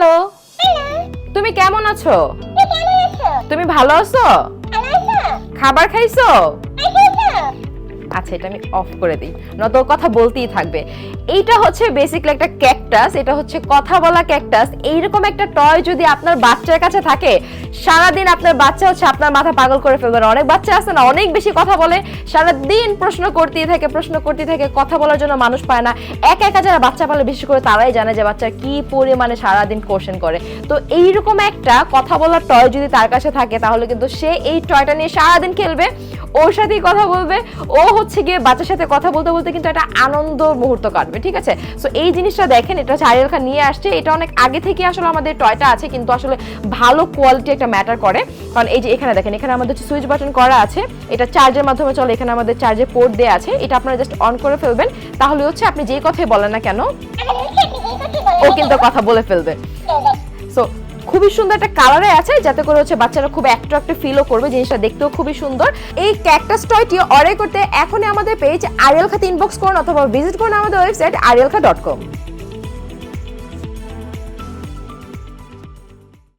Hello, তুমি কেমন আছো? তুমি ভালো আছো? খাবার খাইছো? আচ্ছা, এটা আমি অফ করে দিই, নয়তো কথা বলতেই থাকবে। এইটা হচ্ছে বেসিক্যালি একটা ক্যাকটাস, এটা হচ্ছে কথা বলা ক্যাকটাস। এইরকম একটা টয় যদি আপনার বাচ্চার কাছে থাকে, সারাদিন আপনার বাচ্চা হচ্ছে আপনার মাথা পাগল করে ফেলবে। অনেক বাচ্চা আছে না, অনেক বেশি কথা বলে, সারাদিন প্রশ্ন করতেই থাকে, কথা বলার জন্য মানুষ পায় না। একা যারা বাচ্চা পালে বিশেষ করে তারাই জানে যে বাচ্চা কি পরিমাণে সারাদিন কোশ্চেন করে। তো এইরকম একটা কথা বলার টয় যদি তার কাছে থাকে, তাহলে কিন্তু সে এই টয়টা নিয়ে সারাদিন খেলবে, ওর সাথেই কথা বলবে, ও হচ্ছে গিয়ে বাচ্চার সাথে কথা বলতে বলতে কিন্তু একটা আনন্দ মুহূর্ত কাটবে। ঠিক আছে, সো এই জিনিসটা দেখেন, এটা হচ্ছে আরিয়াল খান নিয়ে আসছে। এটা অনেক আগে থেকে আসলে আমাদের টয়টা আছে, কিন্তু আসলে ভালো কোয়ালিটি একটা ম্যাটার করে। কারণ এই যে এখানে দেখেন, এখানে আমাদের সুইচ বাটন করা আছে, এটা চার্জের মাধ্যমে চলে। এখানে আমাদের চার্জের পোর্ট দেওয়া আছে, এটা আপনারা জাস্ট অন করে ফেলবেন, তাহলে হচ্ছে আপনি যেই কথাই বলেন না কেন ও কিন্তু কথা বলে ফেলবে। সো খুবই সুন্দর একটা কালারে আছে, যাতে করে হচ্ছে বাচ্চারা খুব অ্যাট্রাক্টিভ ফিলও করবে, জিনিসটা দেখতেও খুবই সুন্দর। এই ক্যাকটাস টয়টি অর্ডার করতে এখনই আমাদের পেজ আরিয়াল খাতে ইনবক্স করুন অথবা ভিজিট করুন আমাদের ওয়েবসাইট arialkha.com।